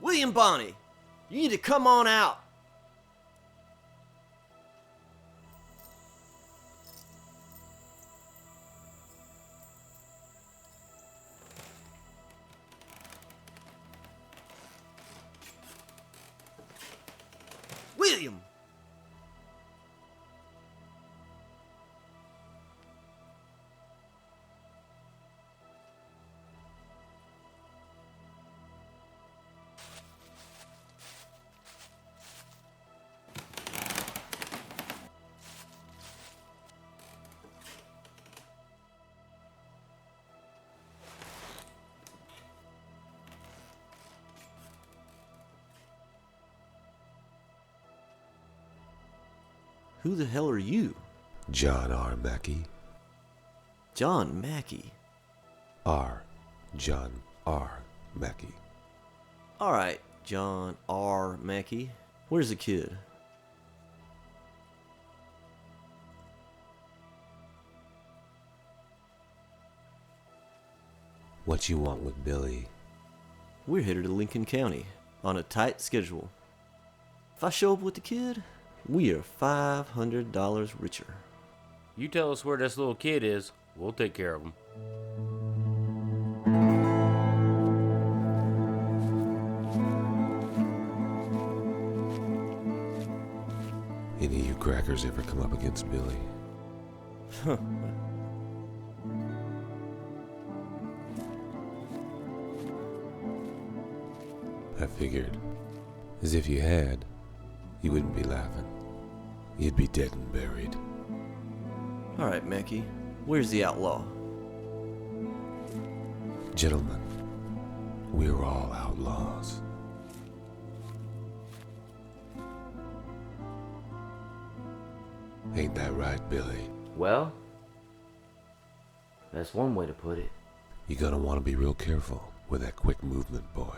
William Bonney, you need to come on out. William! Who the hell are you? John R. Mackey. John Mackey. John R. Mackey. All right, John R. Mackey. Where's the kid? What you want with Billy? We're headed to Lincoln County on a tight schedule. If I show up with the kid, we are $500 richer. You tell us where this little kid is, we'll take care of him. Any of you crackers ever come up against Billy? I figured, as if you had, you wouldn't be laughing. You'd be dead and buried. All right, Mackey. Where's the outlaw? Gentlemen, we're all outlaws. Ain't that right, Billy? Well, that's one way to put it. You're gonna want to be real careful with that quick movement, boy.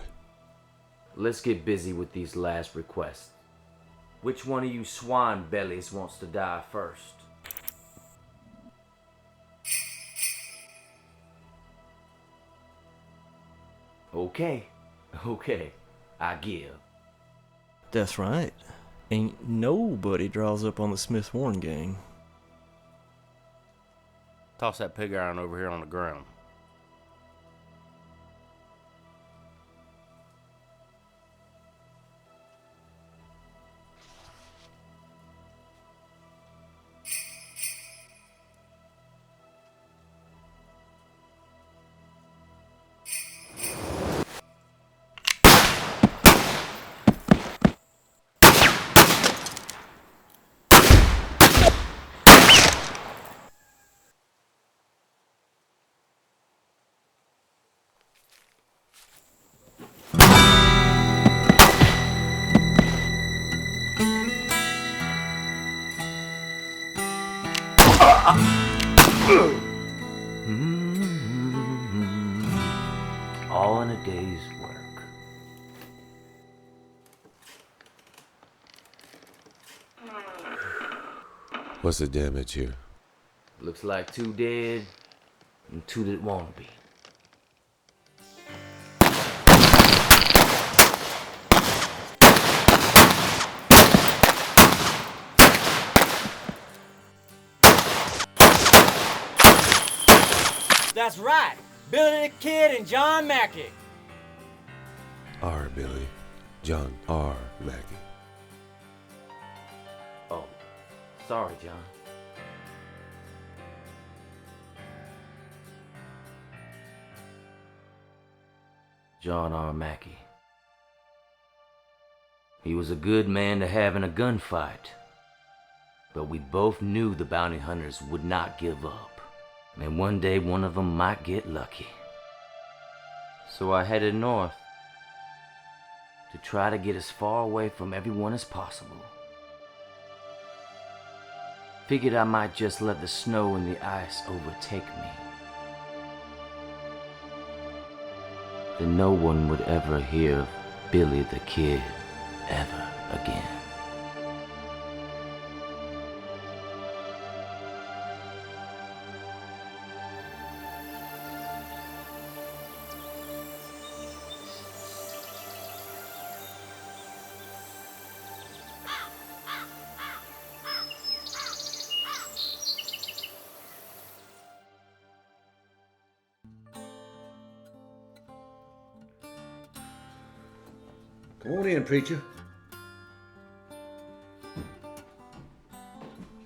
Let's get busy with these last requests. Which one of you swine bellies wants to die first? Okay, I give. That's right. Ain't nobody draws up on the Smith Warren gang. Toss that pig iron over here on the ground. All in a day's work. What's the damage here? Looks like 2 dead and 2 that won't be. That's right, Billy the Kid and John Mackey. R. Billy. John R. Mackey. Oh, sorry, John. John R. Mackey. He was a good man to have in a gunfight, but we both knew the bounty hunters would not give up. And one day one of them might get lucky. So I headed north to try to get as far away from everyone as possible. Figured I might just let the snow and the ice overtake me. Then no one would ever hear of Billy the Kid ever again. Come on in, preacher.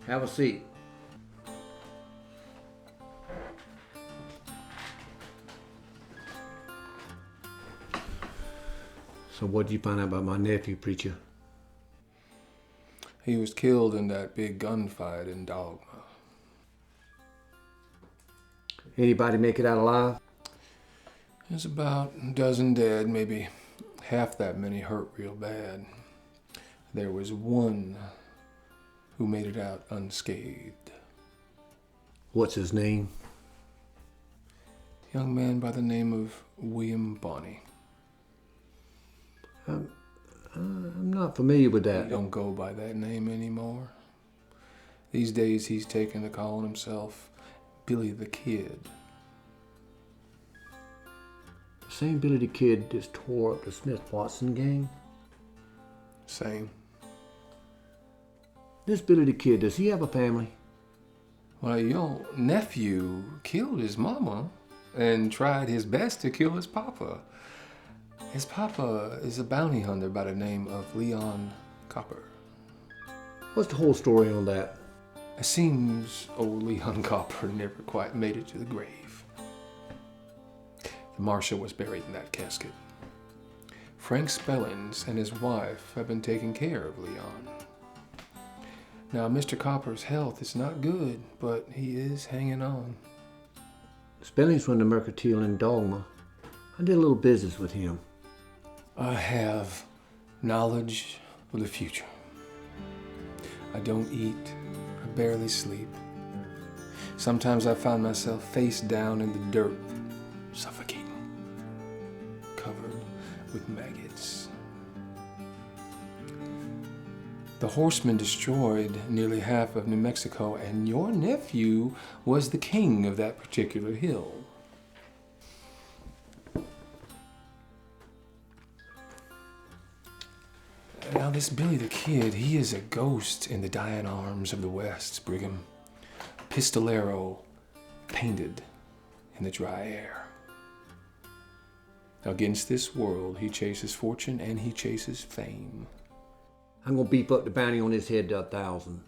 Have a seat. So what'd you find out about my nephew, preacher? He was killed in that big gunfight in Dogma. Anybody make it out alive? There's about a dozen dead, maybe half that many hurt real bad. There was one who made it out unscathed. What's his name? Young man by the name of William Bonney. I'm not familiar with that. He don't go by that name anymore. These days he's taken to calling himself Billy the Kid. The same Billy the Kid just tore up the Smith-Watson gang? Same. This Billy the Kid, does he have a family? Well, your nephew killed his mama and tried his best to kill his papa. His papa is a bounty hunter by the name of Leon Copper. What's the whole story on that? It seems old Leon Copper never quite made it to the grave. The marshal was buried in that casket. Frank Spellings and his wife have been taking care of Leon. Now, Mr. Copper's health is not good, but he is hanging on. Spellings went to Mercantile in Dogma. I did a little business with him. I have knowledge of the future. I don't eat. I barely sleep. Sometimes I find myself face down in the dirt, suffocating, covered with maggots. The horsemen destroyed nearly half of New Mexico, and your nephew was the king of that particular hill. Now, this Billy the Kid, he is a ghost in the dying arms of the West, Brigham. Pistolero, painted in the dry air. Against this world, he chases fortune and he chases fame. I'm gonna beef up the bounty on his head to 1,000.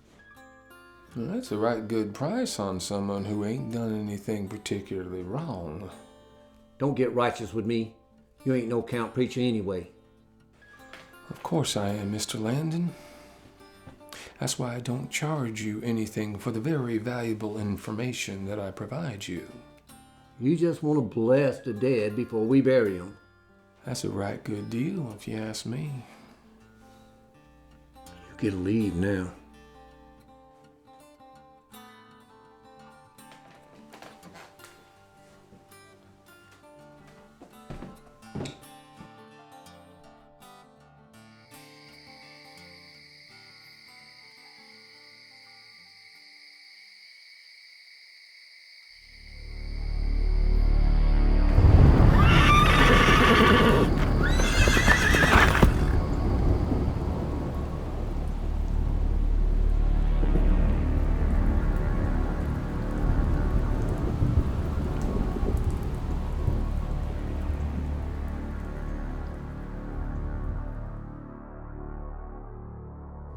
Well, that's a right good price on someone who ain't done anything particularly wrong. Don't get righteous with me. You ain't no count preacher anyway. Of course I am, Mr. Landon. That's why I don't charge you anything for the very valuable information that I provide you. You just want to bless the dead before we bury them. That's a right good deal, if you ask me. You get to leave now.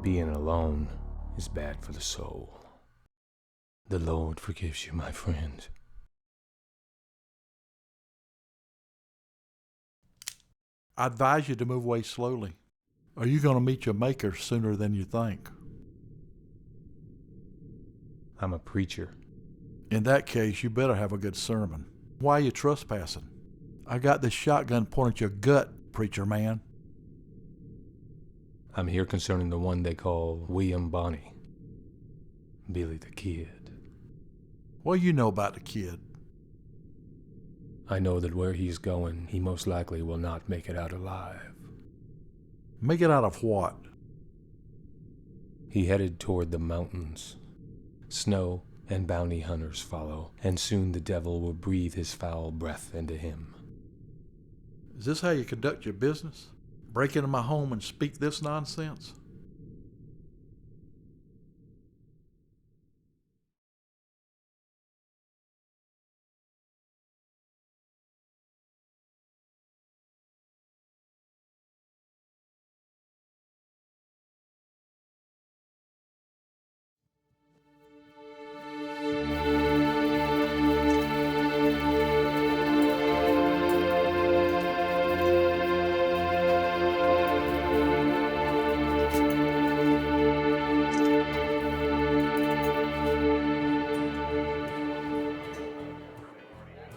Being alone is bad for the soul. The Lord forgives you, my friend. I advise you to move away slowly, or you're going to meet your maker sooner than you think. I'm a preacher. In that case, you better have a good sermon. Why are you trespassing? I got this shotgun pointed at your gut, preacher man. I'm here concerning the one they call William Bonney. Billy the Kid. What do you know about the kid? I know that where he's going, he most likely will not make it out alive. Make it out of what? He headed toward the mountains. Snow and bounty hunters follow, and soon the devil will breathe his foul breath into him. Is this how you conduct your business? Break into my home and speak this nonsense?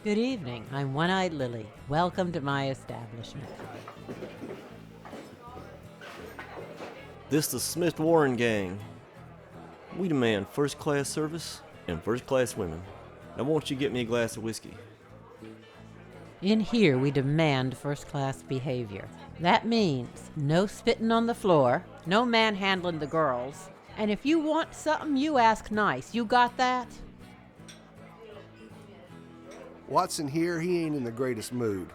Good evening. I'm One-Eyed Lily. Welcome to my establishment. This the Smith Warren gang. We demand first-class service and first-class women. Now won't you get me a glass of whiskey? In here, we demand first-class behavior. That means no spitting on the floor, no manhandling the girls, and if you want something, you ask nice. You got that? Watson here, he ain't in the greatest mood.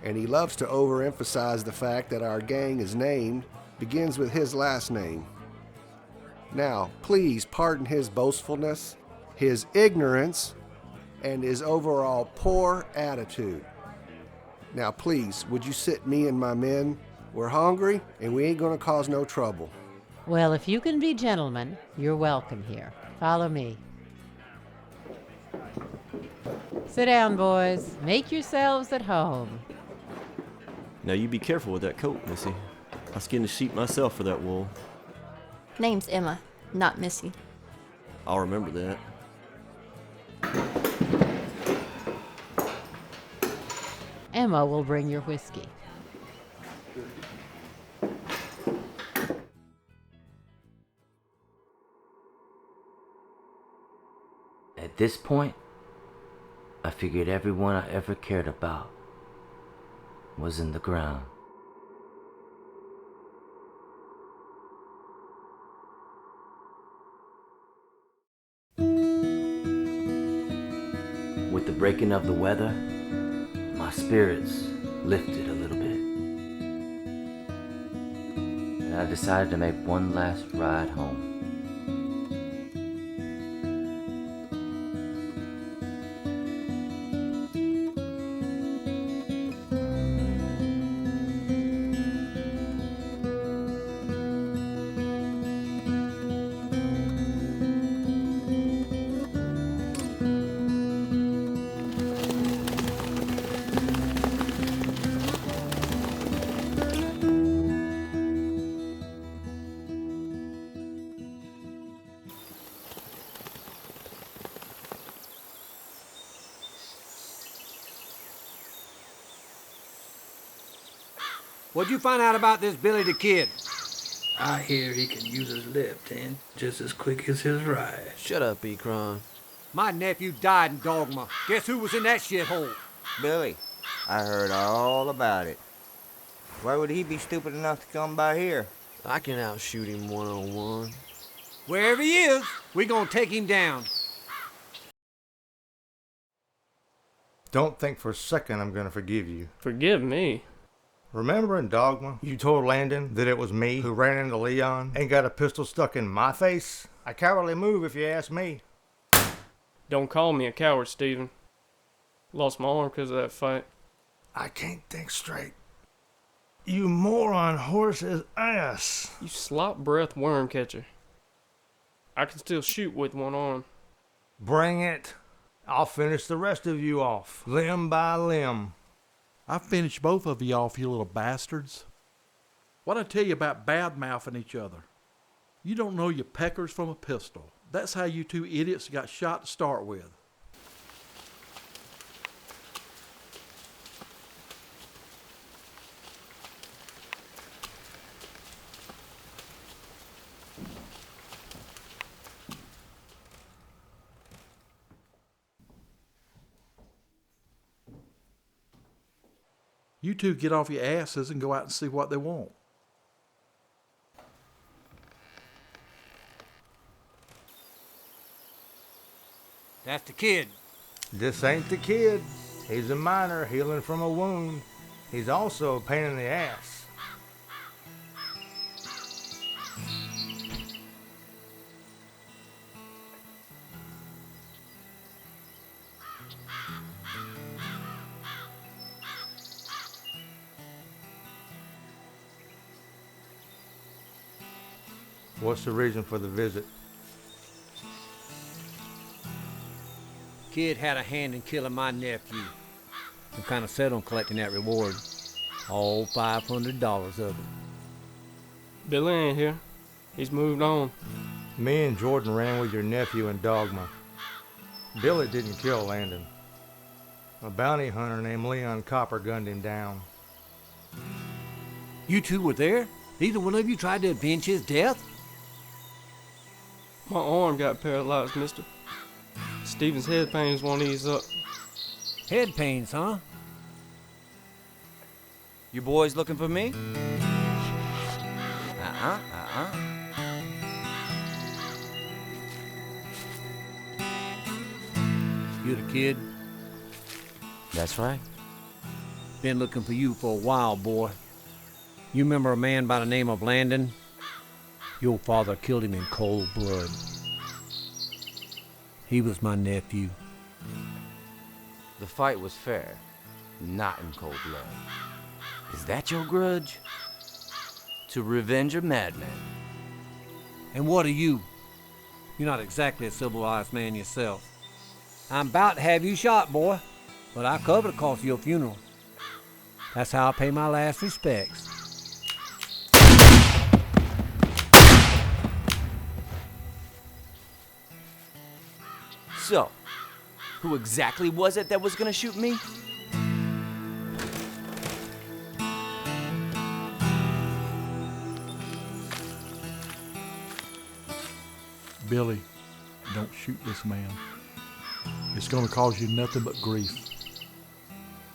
And he loves to overemphasize the fact that our gang is named begins with his last name. Now, please pardon his boastfulness, his ignorance, and his overall poor attitude. Now, please, would you sit me and my men? We're hungry, and we ain't gonna cause no trouble. Well, if you can be gentlemen, you're welcome here. Follow me. Sit down, boys. Make yourselves at home. Now you be careful with that coat, Missy. I skinned a sheep myself for that wool. Name's Emma, not Missy. I'll remember that. Emma will bring your whiskey. At this point, I figured everyone I ever cared about was in the ground. With the breaking of the weather, my spirits lifted a little bit. And I decided to make one last ride home. What'd you find out about this Billy the Kid? I hear he can use his left hand just as quick as his right. Shut up, Ekron. My nephew died in Dogma. Guess who was in that shithole? Billy. I heard all about it. Why would he be stupid enough to come by here? I can outshoot him one-on-one. Wherever he is, we gonna take him down. Don't think for a second I'm gonna forgive you. Forgive me? Remember in Dogma, you told Landon that it was me who ran into Leon and got a pistol stuck in my face? A cowardly move if you ask me. Don't call me a coward, Stephen. Lost my arm because of that fight. I can't think straight. You moron horse's ass. You slop breath worm catcher. I can still shoot with one arm. Bring it. I'll finish the rest of you off, limb by limb. I finished both of you off, you little bastards. What'd I tell you about bad-mouthing each other? You don't know your peckers from a pistol. That's how you two idiots got shot to start with. You two get off your asses and go out and see what they want. That's the kid. This ain't the kid. He's a miner healing from a wound. He's also a pain in the ass. What's the reason for the visit? Kid had a hand in killing my nephew. I'm kind of set on collecting that reward. All $500 of it. Billy ain't here. He's moved on. Me and Jordan ran with your nephew in Dogma. Billy didn't kill Landon. A bounty hunter named Leon Copper gunned him down. You two were there? Neither one of you tried to avenge his death? My arm got paralyzed, mister. Steven's head pains won't ease up. Head pains, huh? You boys looking for me? You the kid? That's right. Been looking for you for a while, boy. You remember a man by the name of Landon? Your father killed him in cold blood. He was my nephew. The fight was fair, not in cold blood. Is that your grudge? To revenge a madman? And what are you? You're not exactly a civilized man yourself. I'm about to have you shot, boy, but I covered the cost of your funeral. That's how I pay my last respects. So, who exactly was it that was gonna shoot me? Billy, don't shoot this man. It's gonna cause you nothing but grief.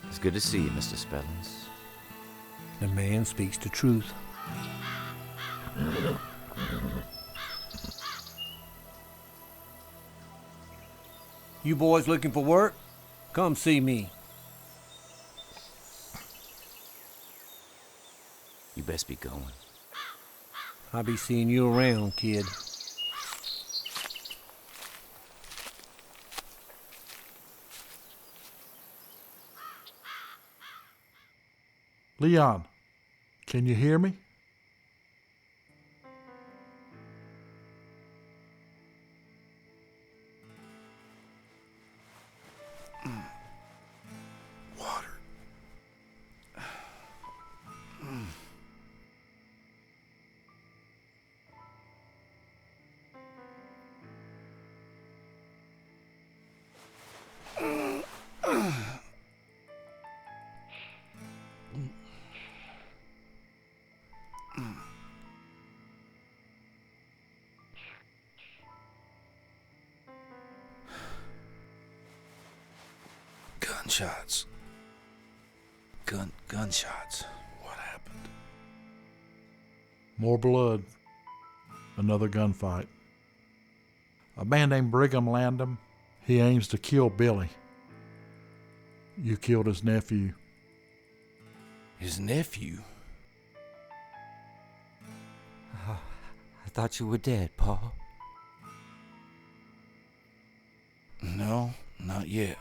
It's good to see you, Mr. Spellins. The man speaks the truth. You boys looking for work? Come see me. You best be going. I'll be seeing you around, kid. Leon, can you hear me? Water. Gunshots. Gunshots. What happened? More blood. Another gunfight. A man named Brigham Landham, he aims to kill Billy. You killed his nephew. His nephew? I thought you were dead, Paul. No, not yet.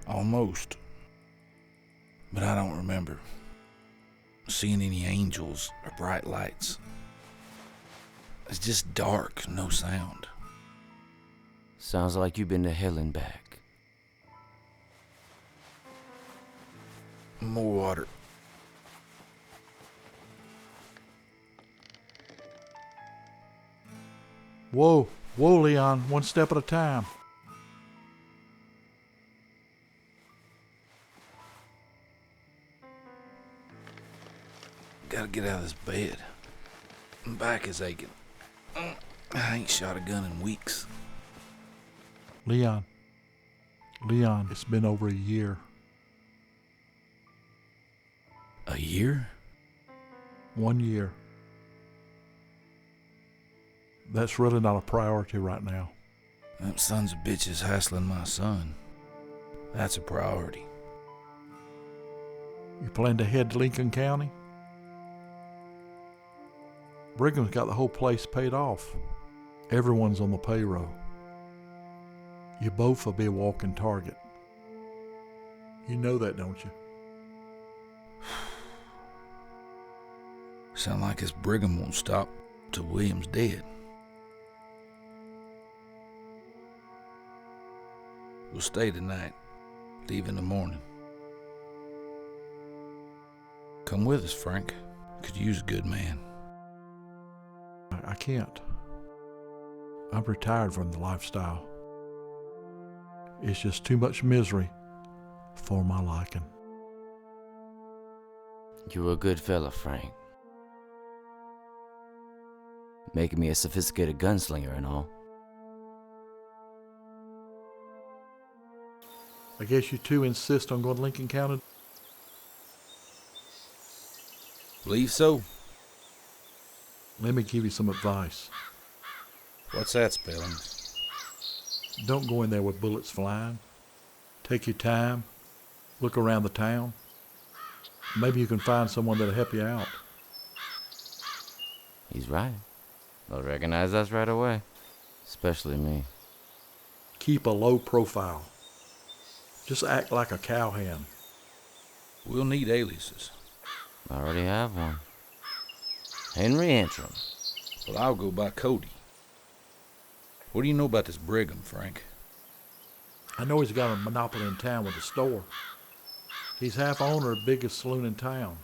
Almost. But I don't remember seeing any angels or bright lights. It's just dark, no sound. Sounds like you've been to hell and back. More water. Whoa, Leon, one step at a time. Gotta get out of this bed. My back is aching. I ain't shot a gun in weeks. Leon, it's been over a year. A year? 1 year. That's really not a priority right now. Them sons of bitches hassling my son. That's a priority. You plan to head to Lincoln County? Brigham's got the whole place paid off. Everyone's on the payroll. You both will be a walking target. You know that, don't you? Sound like this Brigham won't stop till William's dead. We'll stay tonight, leave in the morning. Come with us, Frank. Could use a good man. I can't. I'm retired from the lifestyle. It's just too much misery for my liking. You're a good fella, Frank. Making me a sophisticated gunslinger and all. I guess you two insist on going to Lincoln County? Believe so. Let me give you some advice. What's that, Spellings? Don't go in there with bullets flying. Take your time. Look around the town. Maybe you can find someone that'll help you out. He's right. They'll recognize us right away. Especially me. Keep a low profile. Just act like a cowhand. We'll need aliases. I already have one. Henry Antrim. Well, I'll go by Cody. What do you know about this Brigham, Frank? I know he's got a monopoly in town with a store. He's half owner of the biggest saloon in town.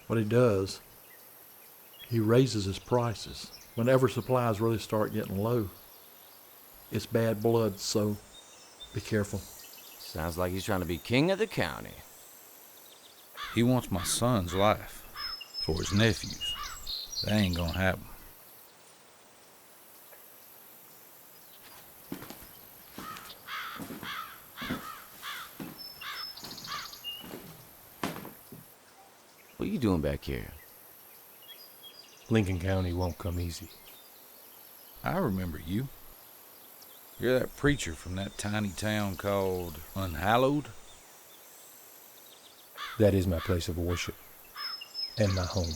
What he does, he raises his prices whenever supplies really start getting low. It's bad blood, so be careful. Sounds like he's trying to be king of the county. He wants my son's life for his nephews. That ain't gonna happen. What are you doing back here? Lincoln County won't come easy. I remember you. You're that preacher from that tiny town called Unhallowed? That is my place of worship and my home.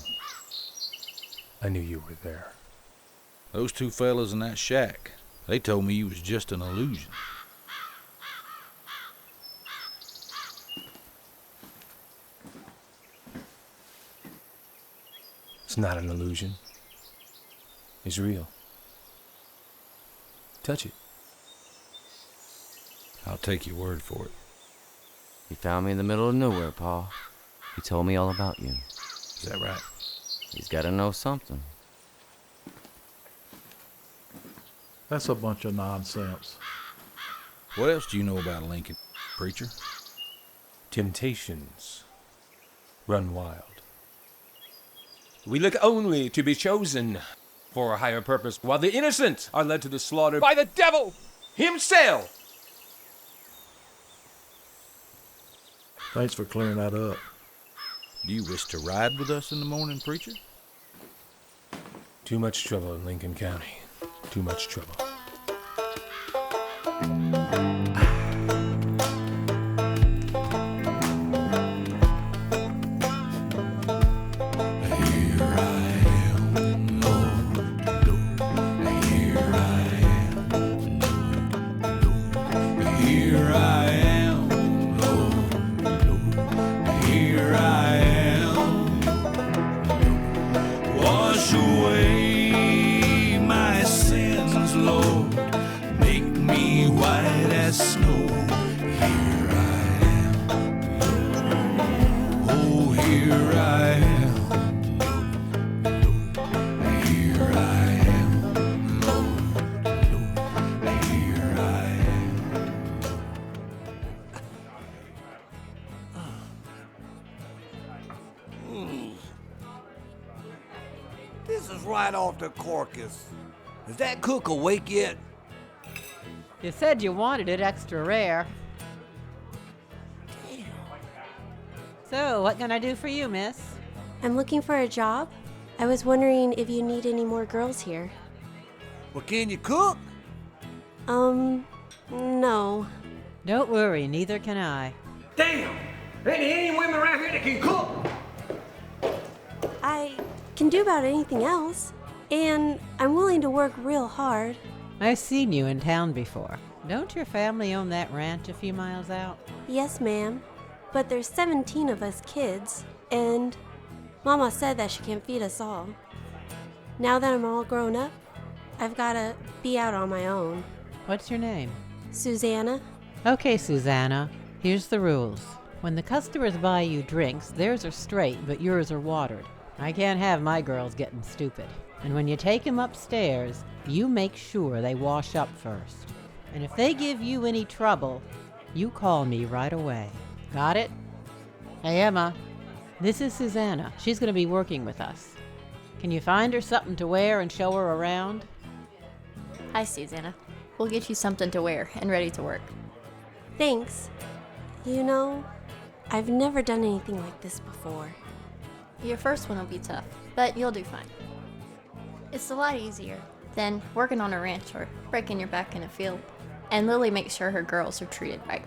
I knew you were there. Those two fellas in that shack, they told me you was just an illusion. It's not an illusion. It's real. Touch it. I'll take your word for it. He found me in the middle of nowhere, Pa. He told me all about you. Is that right? He's got to know something. That's a bunch of nonsense. What else do you know about Lincoln, preacher? Temptations run wild. We look only to be chosen for a higher purpose, while the innocent are led to the slaughter by the devil himself. Thanks for clearing that up. Do you wish to ride with us in the morning, preacher? Too much trouble in Lincoln County. Too much trouble. This is right off the corkus. Is that cook awake yet? You said you wanted it extra rare. Damn. So, what can I do for you, miss? I'm looking for a job. I was wondering if you need any more girls here. Well, can you cook? No. Don't worry, neither can I. Damn! Ain't any women around here that can cook? I can do about anything else. And I'm willing to work real hard. I've seen you in town before. Don't your family own that ranch a few miles out? Yes, ma'am. But there's 17 of us kids, and Mama said that she can't feed us all. Now that I'm all grown up, I've gotta be out on my own. What's your name? Susanna. Okay, Susanna. Here's the rules. When the customers buy you drinks, theirs are straight, but yours are watered. I can't have my girls getting stupid. And when you take them upstairs, you make sure they wash up first. And if they give you any trouble, you call me right away. Got it? Hey, Emma. This is Susanna. She's going to be working with us. Can you find her something to wear and show her around? Hi, Susanna. We'll get you something to wear and ready to work. Thanks. You know, I've never done anything like this before. Your first one will be tough, but you'll do fine. It's a lot easier than working on a ranch or breaking your back in a field. And Lily makes sure her girls are treated right.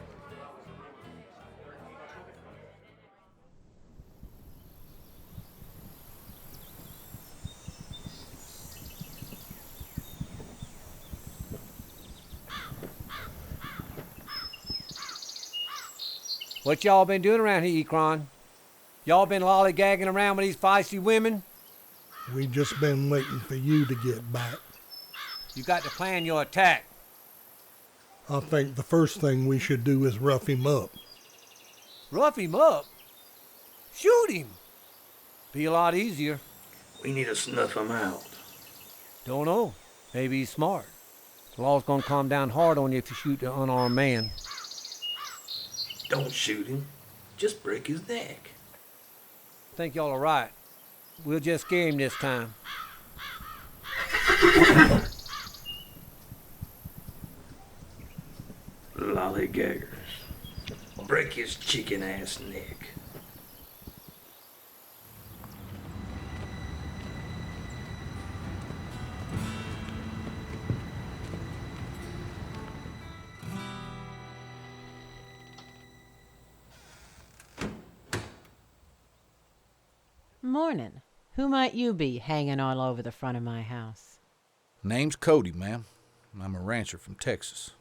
What y'all been doing around here, Ekron? Y'all been lollygagging around with these feisty women? We just been waiting for you to get back. You got to plan your attack. I think the first thing we should do is rough him up. Rough him up? Shoot him. Be a lot easier. We need to snuff him out. Don't know. Maybe he's smart. The law's gonna come down hard on you if you shoot an unarmed man. Don't shoot him. Just break his neck. I think y'all are right. We'll just scare him this time. Lollygaggers. Break his chicken ass neck. Morning. Who might you be hanging all over the front of my house? Name's Cody, ma'am. I'm a rancher from Texas.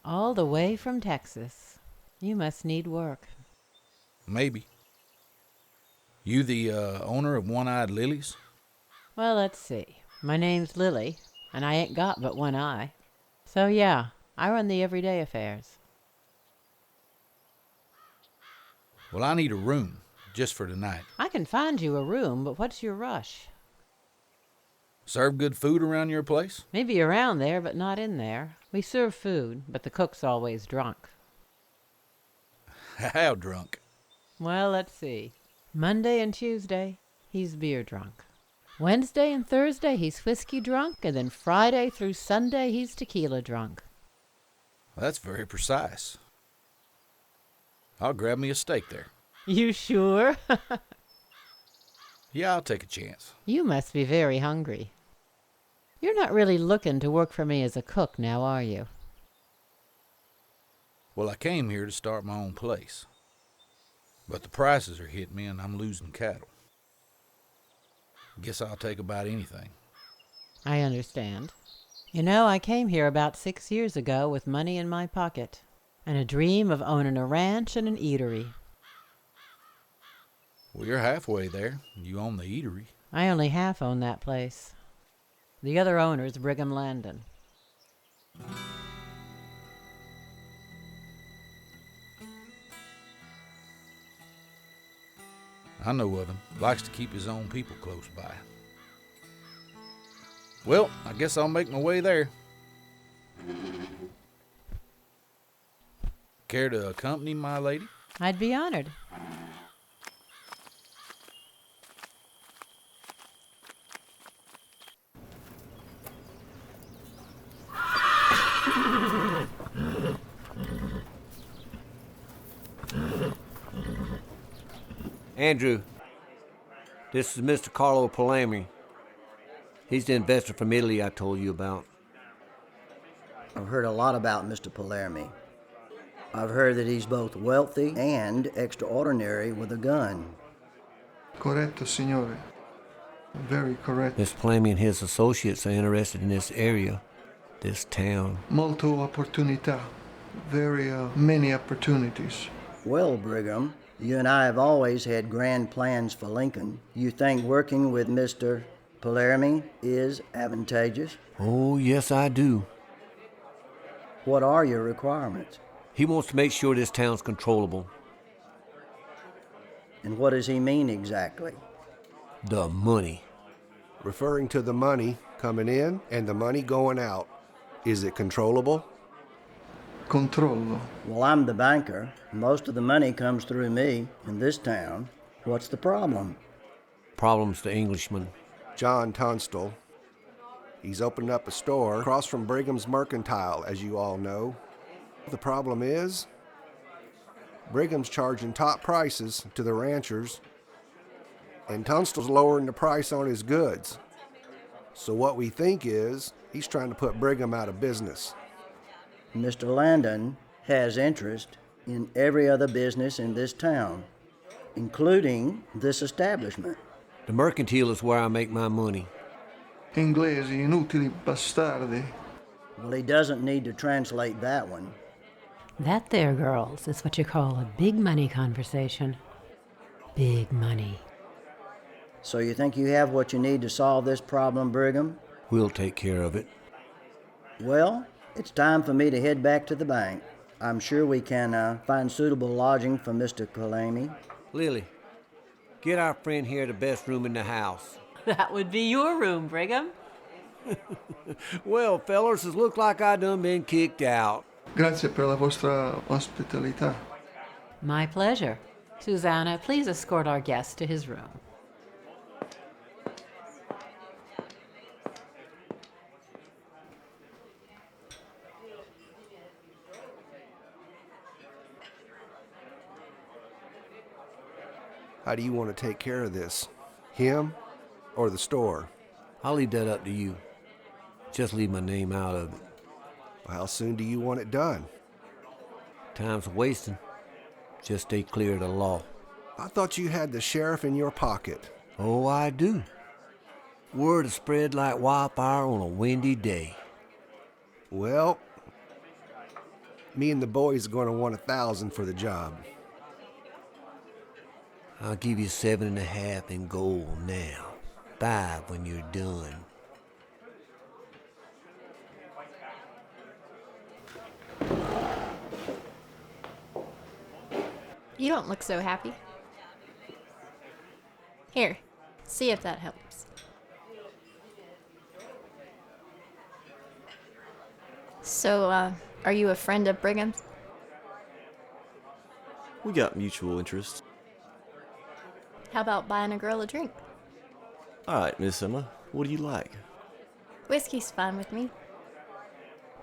All the way from Texas. You must need work. Maybe. You the owner of One-Eyed Lilies? Well, let's see. My name's Lily, and I ain't got but one eye. So yeah, I run the everyday affairs. Well, I need a room, just for tonight. I can find you a room, but what's your rush? Serve good food around your place? Maybe around there, but not in there. We serve food, but the cook's always drunk. How drunk? Well, let's see. Monday and Tuesday, he's beer drunk. Wednesday and Thursday, he's whiskey drunk, and then Friday through Sunday, he's tequila drunk. That's very precise. I'll grab me a steak there. You sure? Yeah, I'll take a chance. You must be very hungry. You're not really looking to work for me as a cook now, are you? Well, I came here to start my own place. But the prices are hitting me and I'm losing cattle. Guess I'll take about anything. I understand. You know, I came here about 6 years ago with money in my pocket and a dream of owning a ranch and an eatery. Well, you're halfway there. You own the eatery. I only half own that place. The other owner's Brigham Landon. I know of him. Likes to keep his own people close by. Well, I guess I'll make my way there. Care to accompany my lady? I'd be honored. Andrew, this is Mr. Carlo Palermi. He's the investor from Italy I told you about. I've heard a lot about Mr. Palermi. I've heard that he's both wealthy and extraordinary with a gun. Corretto, signore. Very correct. Mr. Palermi and his associates are interested in this area, this town. Molto opportunità. Very many opportunities. Well, Brigham, you and I have always had grand plans for Lincoln. You think working with Mr. Palermi is advantageous? Oh, yes, I do. What are your requirements? He wants to make sure this town's controllable. And what does he mean exactly? The money. Referring to the money coming in and the money going out. Is it controllable? Controllo. Well, I'm the banker. Most of the money comes through me in this town. What's the problem? Problem's the Englishman. John Tunstall. He's opened up a store across from Brigham's Mercantile, as you all know. The problem is, Brigham's charging top prices to the ranchers, and Tunstall's lowering the price on his goods. So what we think is, he's trying to put Brigham out of business. Mr. Landon has interest in every other business in this town, including this establishment. The mercantile is where I make my money. Inglesi inutili bastardi. Well, he doesn't need to translate that one. That there, girls, is what you call a big money conversation. Big money. So you think you have what you need to solve this problem, Brigham? We'll take care of it. Well, it's time for me to head back to the bank. I'm sure we can find suitable lodging for Mr. Kalami. Lily, get our friend here the best room in the house. That would be your room, Brigham. Well, fellers, it looks like I done been kicked out. Grazie per la vostra ospitalità. My pleasure. Susanna, please escort our guest to his room. How do you want to take care of this? Him or the store? I'll leave that up to you. Just leave my name out of it. How soon do you want it done? Time's wasting. Just stay clear of the law. I thought you had the sheriff in your pocket. Oh, I do. Word is spread like wildfire on a windy day. Well, me and the boys are going to want 1,000 for the job. I'll give you 7.5 in gold now. 5 when you're done. You don't look so happy. Here, see if that helps. So, are you a friend of Brigham's? We got mutual interests. How about buying a girl a drink? All right, Miss Emma, what do you like? Whiskey's fine with me.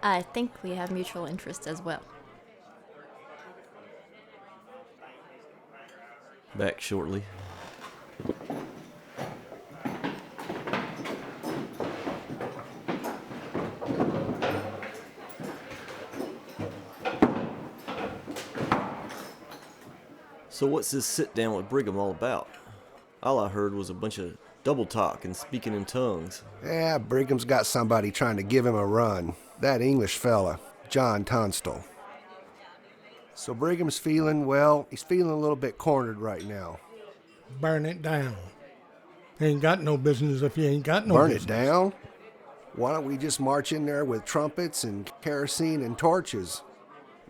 I think we have mutual interests as well. Back shortly. So what's this sit down with Brigham all about? All I heard was a bunch of double talk and speaking in tongues. Yeah, Brigham's got somebody trying to give him a run. That English fella, John Tunstall. So Brigham's feeling, well, he's feeling a little bit cornered right now. Burn it down. Ain't got no business if you ain't got no Burn business. it down? Why don't we just march in there with trumpets and kerosene and torches?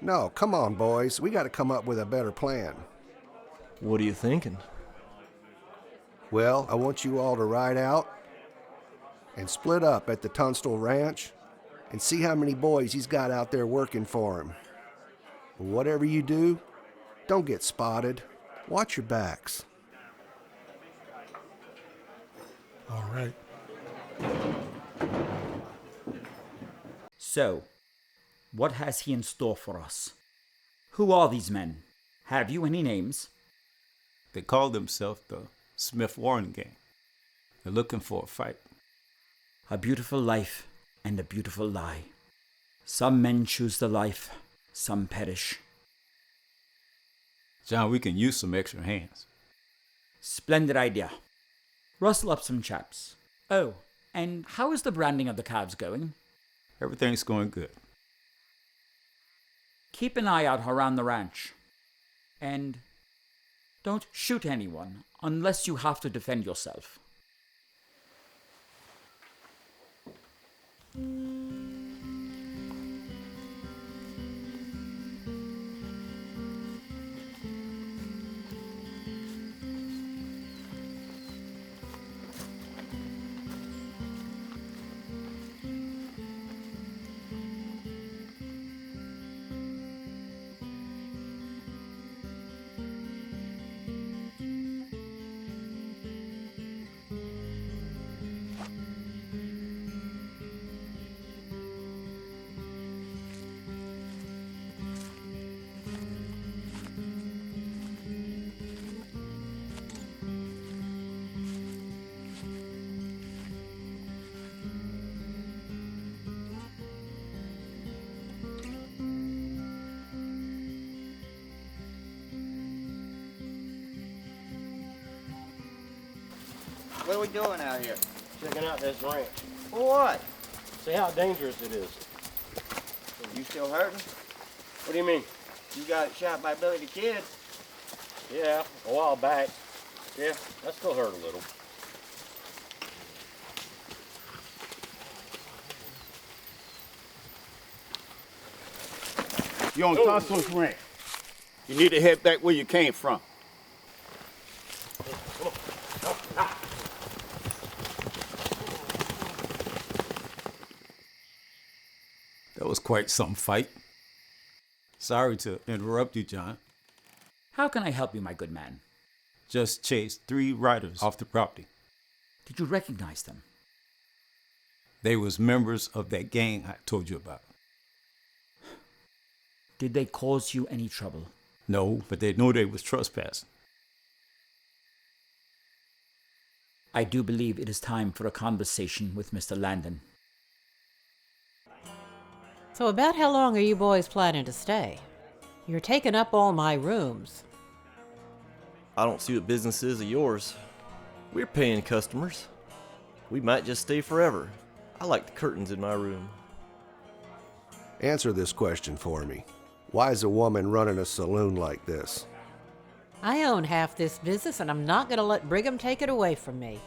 No, come on, boys. We got to come up with a better plan. What are you thinking? Well, I want you all to ride out and split up at the Tunstall Ranch and see how many boys he's got out there working for him. Whatever you do, don't get spotted. Watch your backs. All right. So, what has he in store for us? Who are these men? Have you any names? They call themselves the Smith Warren Gang. They're looking for a fight. A beautiful life and a beautiful lie. Some men choose the life, some perish. John, we can use some extra hands. Splendid idea. Rustle up some chaps. Oh, and how is the branding of the calves going? Everything's going good. Keep an eye out around the ranch. And don't shoot anyone unless you have to defend yourself. What are we doing out here? Checking out this ranch. For what? See how dangerous it is. You still hurting? What do you mean? You got shot by Billy the Kid. Yeah, a while back. Yeah, that still hurt a little. You're on Tonto's ranch. You need to head back where you came from. That was quite some fight. Sorry to interrupt you, John. How can I help you, my good man? Just chased 3 riders off the property. Did you recognize them? They was members of that gang I told you about. Did they cause you any trouble? No, but they knew they was trespassing. I do believe it is time for a conversation with Mr. Landon. So about how long are you boys planning to stay? You're taking up all my rooms. I don't see what business is of yours. We're paying customers. We might just stay forever. I like the curtains in my room. Answer this question for me. Why is a woman running a saloon like this? I own half this business and I'm not going to let Brigham take it away from me.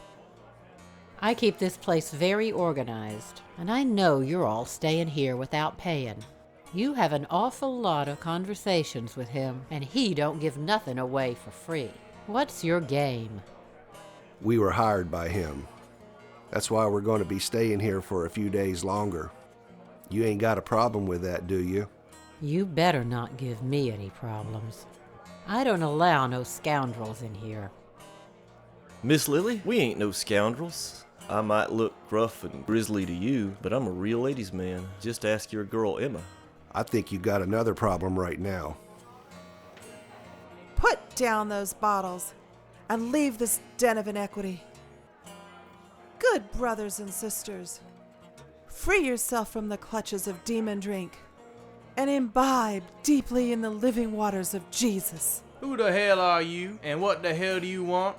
I keep this place very organized, and I know you're all staying here without paying. You have an awful lot of conversations with him, and he don't give nothing away for free. What's your game? We were hired by him. That's why we're going to be staying here for a few days longer. You ain't got a problem with that, do you? You better not give me any problems. I don't allow no scoundrels in here. Miss Lily, we ain't no scoundrels. I might look rough and grisly to you, but I'm a real ladies' man. Just ask your girl Emma. I think you got another problem right now. Put down those bottles and leave this den of inequity. Good brothers and sisters, free yourself from the clutches of demon drink and imbibe deeply in the living waters of Jesus. Who the hell are you, and what the hell do you want?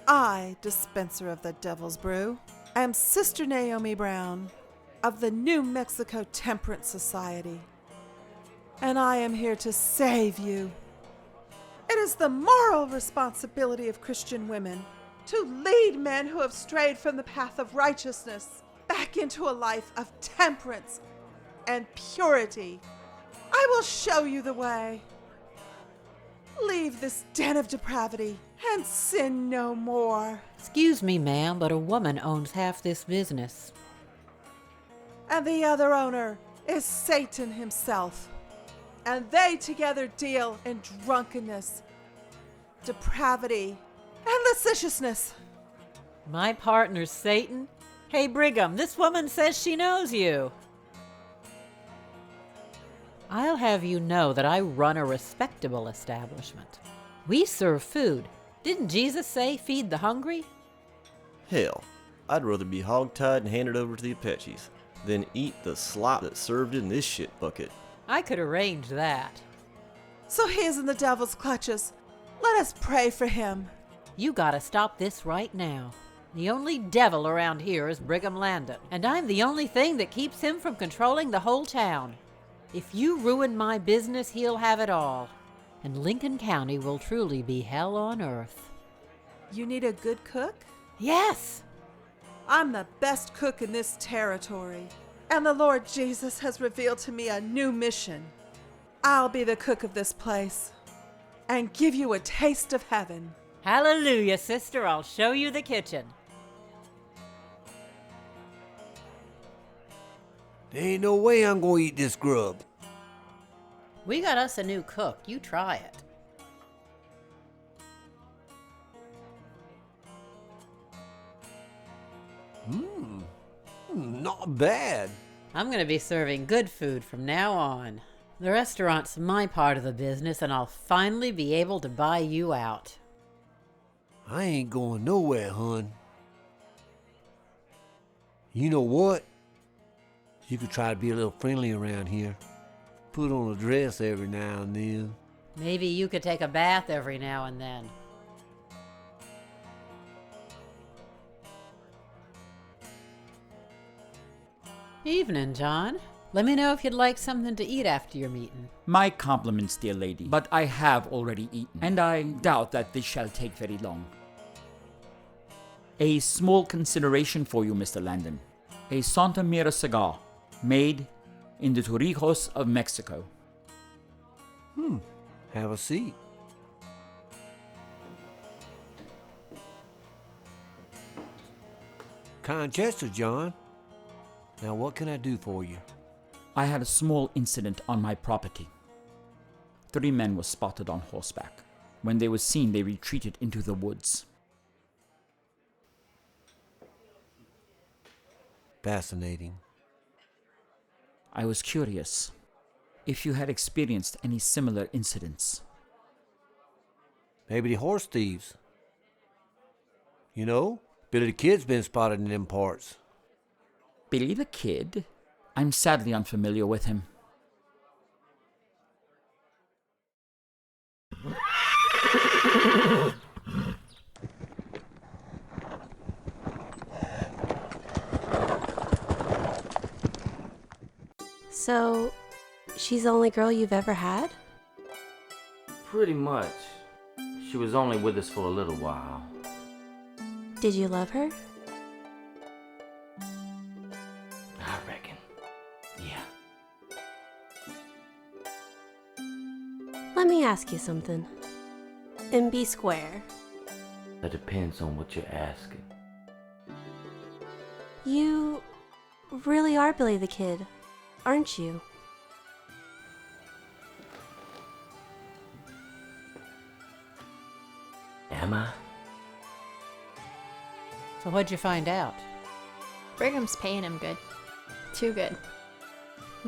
I, dispenser of the devil's brew, am Sister Naomi Brown of the New Mexico Temperance Society, and I am here to save you. It is the moral responsibility of Christian women to lead men who have strayed from the path of righteousness back into a life of temperance and purity. I will show you the way. Leave this den of depravity and sin no more. Excuse me, ma'am, but a woman owns half this business. And the other owner is Satan himself. And they together deal in drunkenness, depravity, and lasciviousness. My partner's Satan? Hey, Brigham, this woman says she knows you. I'll have you know that I run a respectable establishment. We serve food. Didn't Jesus say feed the hungry? Hell, I'd rather be hogtied and handed over to the Apaches than eat the slop that's served in this shit bucket. I could arrange that. So he is in the devil's clutches. Let us pray for him. You gotta stop this right now. The only devil around here is Brigham Landon, and I'm the only thing that keeps him from controlling the whole town. If you ruin my business, he'll have it all, and Lincoln County will truly be hell on earth. You need a good cook? Yes! I'm the best cook in this territory, and the Lord Jesus has revealed to me a new mission. I'll be the cook of this place and give you a taste of heaven. Hallelujah, sister. I'll show you the kitchen. There ain't no way I'm gonna eat this grub. We got us a new cook. You try it. Not bad. I'm gonna be serving good food from now on. The restaurant's my part of the business, and I'll finally be able to buy you out. I ain't going nowhere, hun. You know what? You could try to be a little friendly around here. Put on a dress every now and then. Maybe you could take a bath every now and then. Evening, John. Let me know if you'd like something to eat after your meeting. My compliments, dear lady, but I have already eaten, and I doubt that this shall take very long. A small consideration for you, Mr. Landon. A Santa Mira cigar, made in the Torrijos of Mexico. Have a seat. Kind gesture, John. Now what can I do for you? I had a small incident on my property. 3 men were spotted on horseback. When they were seen, they retreated into the woods. Fascinating. I was curious if you had experienced any similar incidents. Maybe the horse thieves. You know, Billy the Kid's been spotted in them parts. Billy the Kid? I'm sadly unfamiliar with him. So, she's the only girl you've ever had? Pretty much. She was only with us for a little while. Did you love her? I reckon. Yeah. Let me ask you something. And be square. That depends on what you're asking. You really are Billy the Kid, aren't you? Am I? So what'd you find out? Brigham's paying him good. Too good.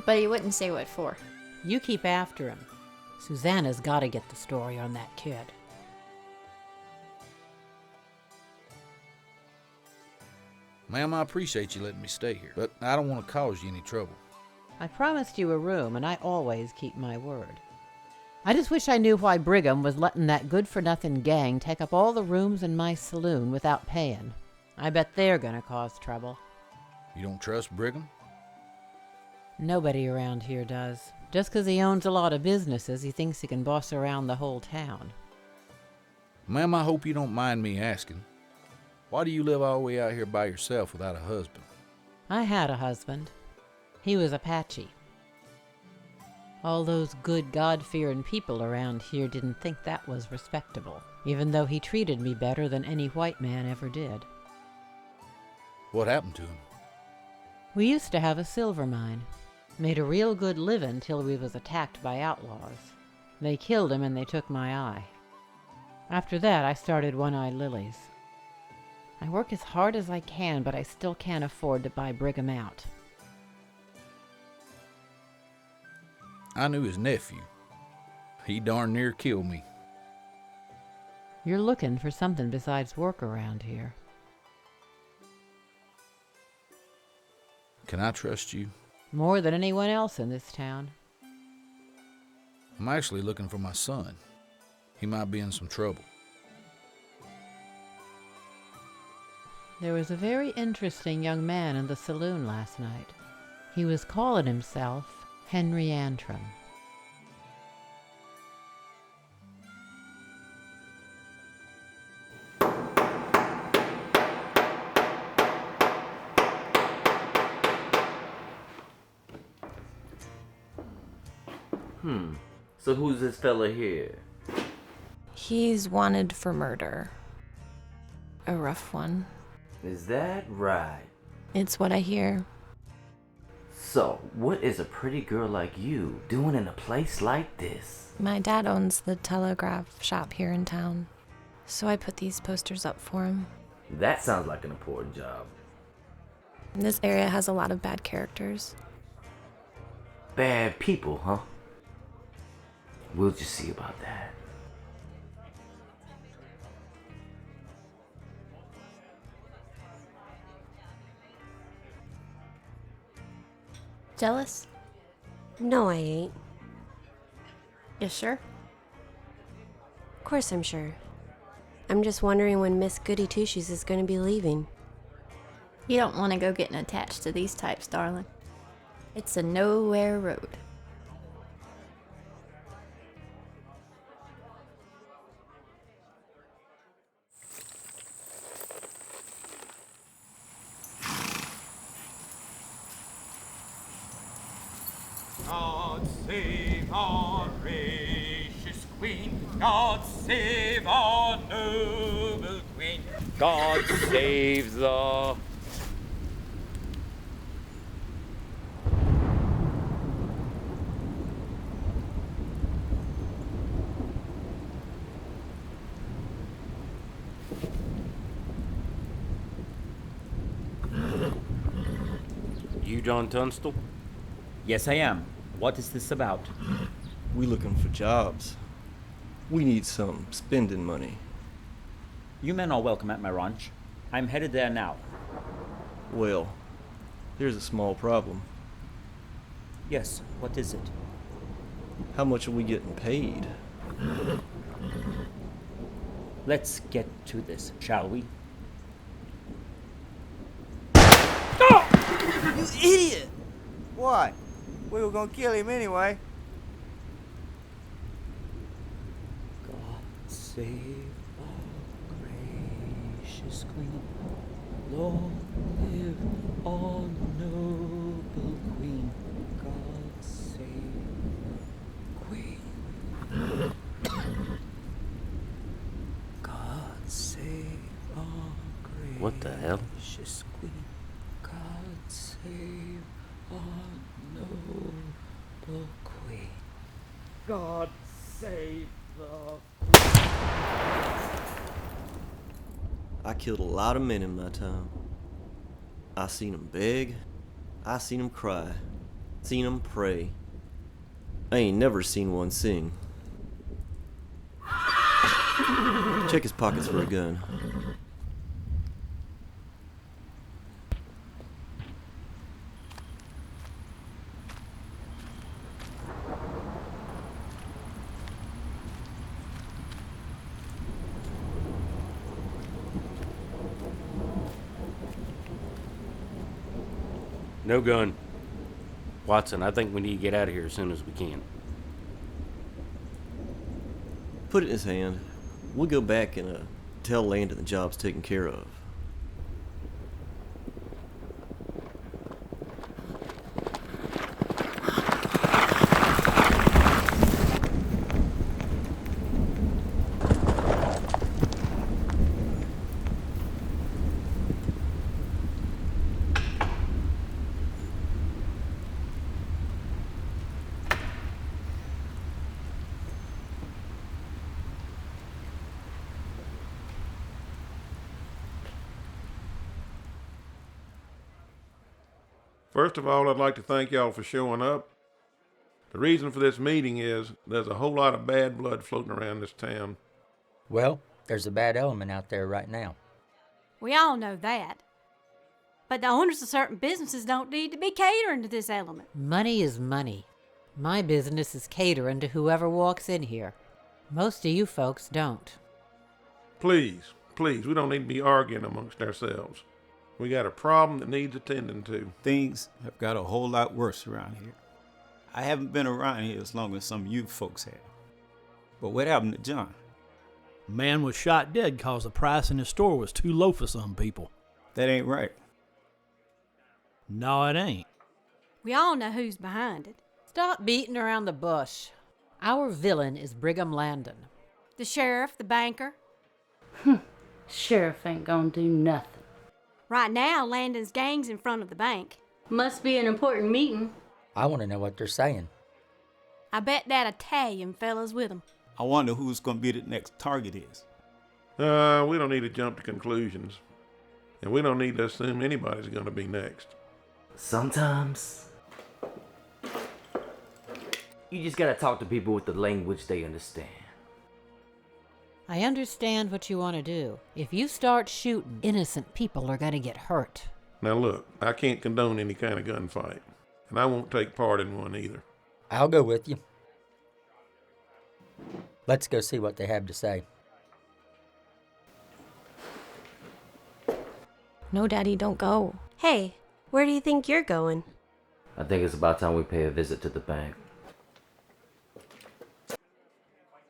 But he wouldn't say what for. You keep after him. Susanna's gotta get the story on that kid. Ma'am, I appreciate you letting me stay here, but I don't want to cause you any trouble. I promised you a room, and I always keep my word. I just wish I knew why Brigham was letting that good-for-nothing gang take up all the rooms in my saloon without paying. I bet they're gonna cause trouble. You don't trust Brigham? Nobody around here does. Just 'cause he owns a lot of businesses, he thinks he can boss around the whole town. Ma'am, I hope you don't mind me asking. Why do you live all the way out here by yourself without a husband? I had a husband. He was Apache. All those good God-fearing people around here didn't think that was respectable, even though he treated me better than any white man ever did. What happened to him? We used to have a silver mine. Made a real good living till we was attacked by outlaws. They killed him and they took my eye. After that, I started One-Eyed Lilies. I work as hard as I can, but I still can't afford to buy Brigham out. I knew his nephew. He darn near killed me. You're looking for something besides work around here. Can I trust you? More than anyone else in this town. I'm actually looking for my son. He might be in some trouble. There was a very interesting young man in the saloon last night. He was calling himself Henry Antrim. So who's this fella here? He's wanted for murder. A rough one. Is that right? It's what I hear. So, what is a pretty girl like you doing in a place like this? My dad owns the telegraph shop here in town, so I put these posters up for him. That sounds like an important job. This area has a lot of bad characters. Bad people, huh? We'll just see about that. Jealous? No, I ain't. You sure? Of course I'm sure. I'm just wondering when Miss Goody Two-Shoes is going to be leaving. You don't want to go getting attached to these types, darling. It's a nowhere road. God save our gracious Queen. God save our noble Queen. God save the... You John Tunstall? Yes, I am. What is this about? We looking for jobs. We need some spending money. You men are welcome at my ranch. I'm headed there now. Well, here's a small problem. Yes, what is it? How much are we getting paid? Let's get to this, shall we? You idiot! Why? We were gonna kill him anyway. God save our gracious Queen. Long live our noble Queen. God save Queen. God save our gracious What the hell? Queen. God save our noble Queen. God save the... I killed a lot of men in my time. I seen them beg. I seen them cry. Seen them pray. I ain't never seen one sing. Check his pockets for a gun. No gun. Watson, I think we need to get out of here as soon as we can. Put it in his hand. We'll go back and tell Landon the job's taken care of. First of all, I'd like to thank y'all for showing up. The reason for this meeting is there's a whole lot of bad blood floating around this town. Well, there's a bad element out there right now. We all know that. But the owners of certain businesses don't need to be catering to this element. Money is money. My business is catering to whoever walks in here. Most of you folks don't. Please, we don't need to be arguing amongst ourselves. We got a problem that needs attending to. Things have got a whole lot worse around here. I haven't been around here as long as some of you folks have. But what happened to John? Man was shot dead because the price in his store was too low for some people. That ain't right. No, it ain't. We all know who's behind it. Stop beating around the bush. Our villain is Brigham Landon. The sheriff, the banker. Sheriff ain't gonna do nothing. Right now, Landon's gang's in front of the bank. Must be an important meeting. I want to know what they're saying. I bet that Italian fella's with them. I wonder who's going to be the next target is. We don't need to jump to conclusions. And we don't need to assume anybody's going to be next. Sometimes you just gotta talk to people with the language they understand. I understand what you want to do. If you start shooting, innocent people are going to get hurt. Now look, I can't condone any kind of gunfight. And I won't take part in one either. I'll go with you. Let's go see what they have to say. No, Daddy, don't go. Hey, where do you think you're going? I think it's about time we pay a visit to the bank.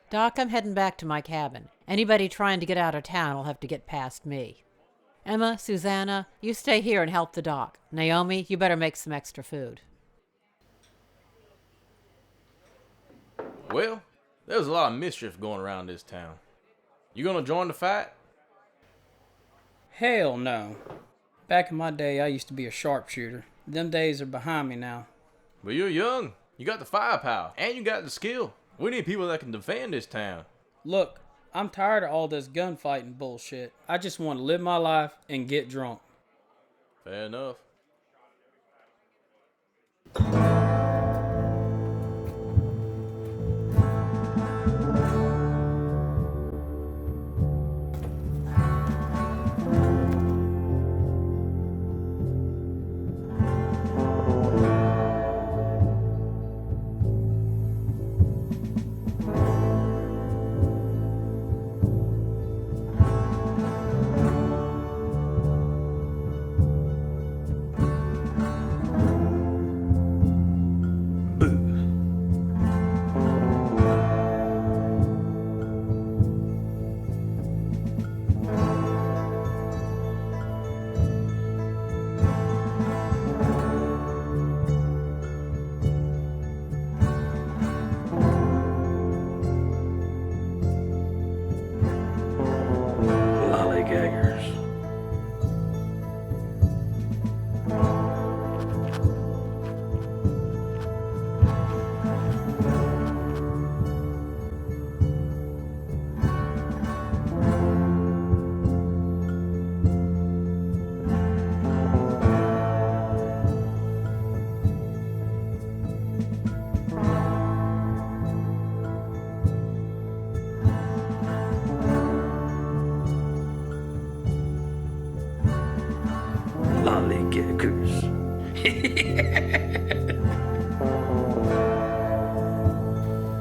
Doc, I'm heading back to my cabin. Anybody trying to get out of town will have to get past me. Emma, Susanna, you stay here and help the doc. Naomi, you better make some extra food. Well, there's a lot of mischief going around this town. You gonna join the fight? Hell no. Back in my day, I used to be a sharpshooter. Them days are behind me now. But you're young. You got the firepower, and you got the skill. We need people that can defend this town. Look, I'm tired of all this gunfighting bullshit. I just want to live my life and get drunk. Fair enough.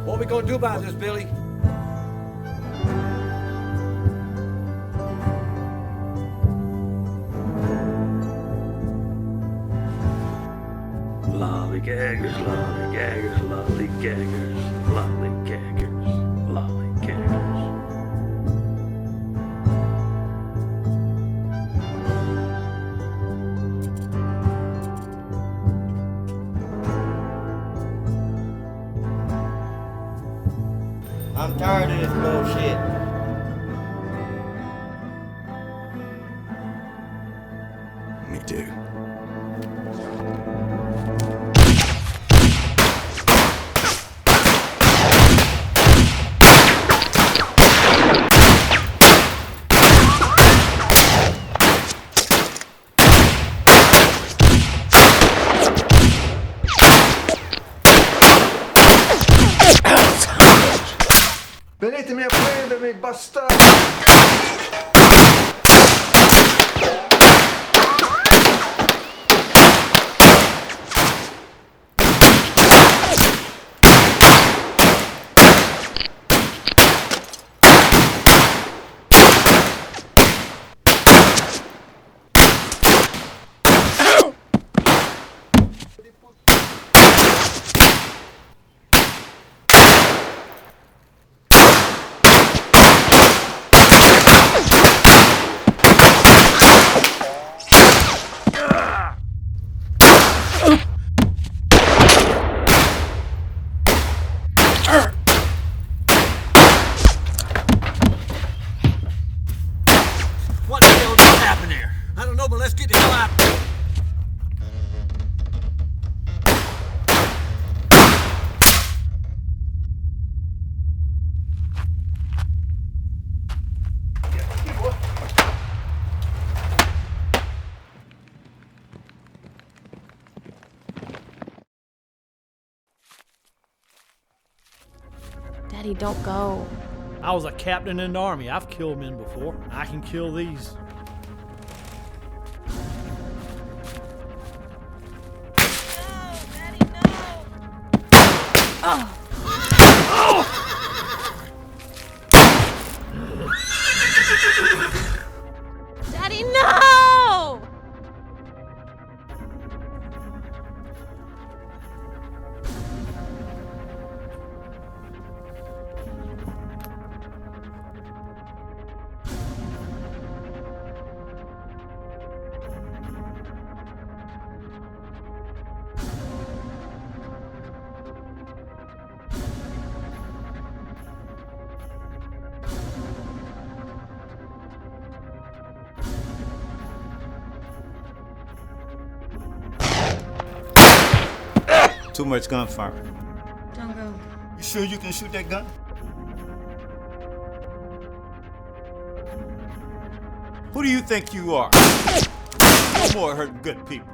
What we gonna do about this, Billy? Lollygaggers, lollygaggers, lollygaggers, lollygaggers, lollygaggers. I'm tired of this bullshit. Me too. Venitemi a prendermi, bastardo! What the hell just happened here? I don't know, but let's get the hell out. Daddy, don't go. I was a captain in the army. I've killed men before. I can kill these. Daddy, no! Too much gunfire. Don't go. You sure you can shoot that gun? Who do you think you are? No more hurting good people.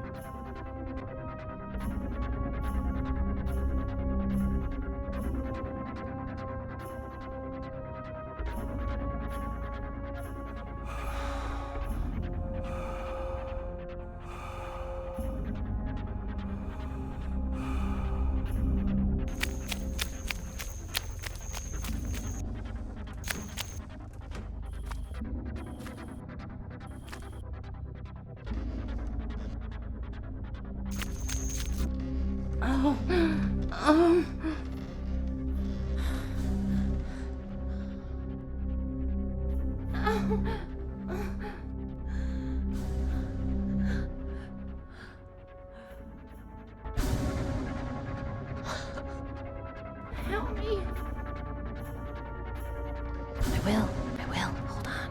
Help me. I will. Hold on.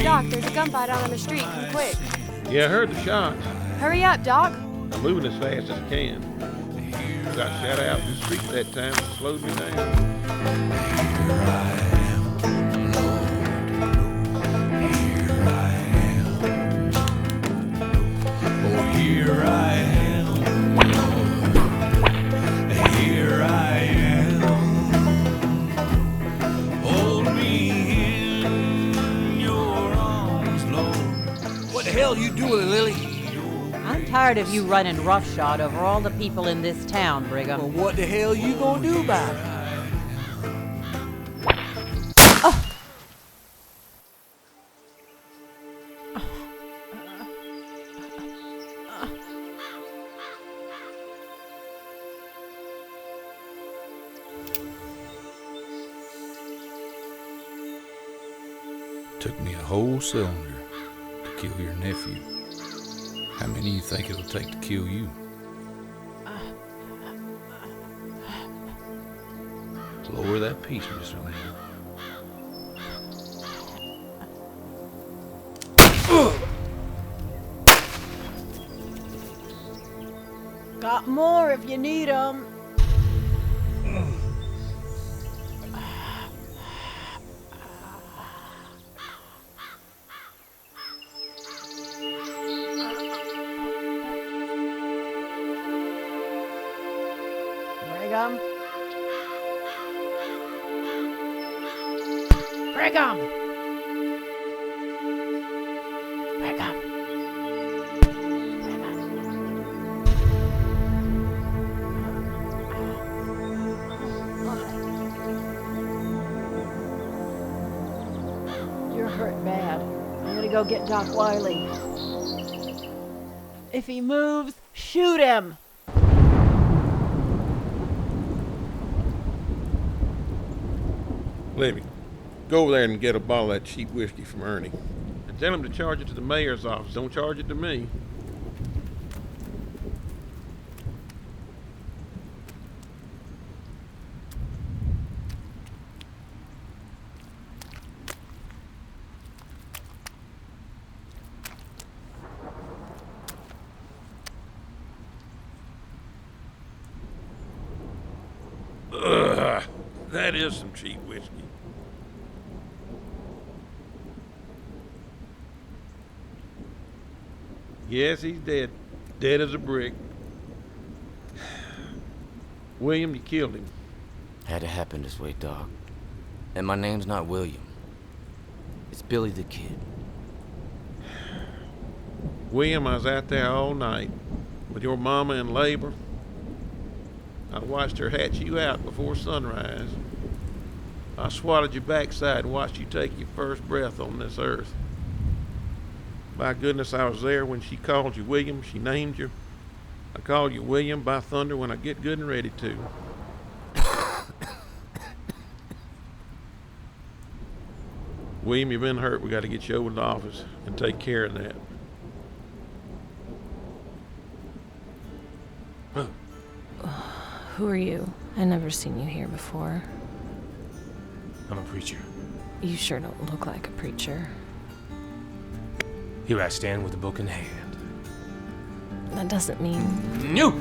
Doc, there's a gunfight out on the street. Come quick. Yeah, I heard the shots. Hurry up, Doc. I'm moving as fast as I can. Got shot out in the street that time and slowed me down. Here I am, Lord. Here I am. Hold me in your arms, Lord. What the hell you doing, Lily? I'm tired of you running roughshod over all the people in this town, Brigham. Well, what the hell you gonna do about it? Took me a whole cylinder to kill your nephew. How many you think it'll take to kill you? Lower that piece, Mr. Lamb. Got more if you need them. Brigham. Brigham. Brigham. You're hurt bad. I'm gonna go get Doc Wiley. If he moves, shoot him! Libby, go over there and get a bottle of that cheap whiskey from Ernie. And tell him to charge it to the mayor's office. Don't charge it to me. is some cheap whiskey. Yes, he's dead. Dead as a brick. William, you killed him. Had to happen this way, dog. And my name's not William. It's Billy the Kid. William, I was out there all night with your mama in labor. I watched her hatch you out before sunrise. I swatted your backside and watched you take your first breath on this earth. By goodness, I was there when she called you William. She named you. I call you William, by thunder, when I get good and ready to. William, you've been hurt. We got to get you over to the office and take care of that. Who are you? I never seen you here before. I'm a preacher. You sure don't look like a preacher. Here I stand with a book in hand. That doesn't mean... No!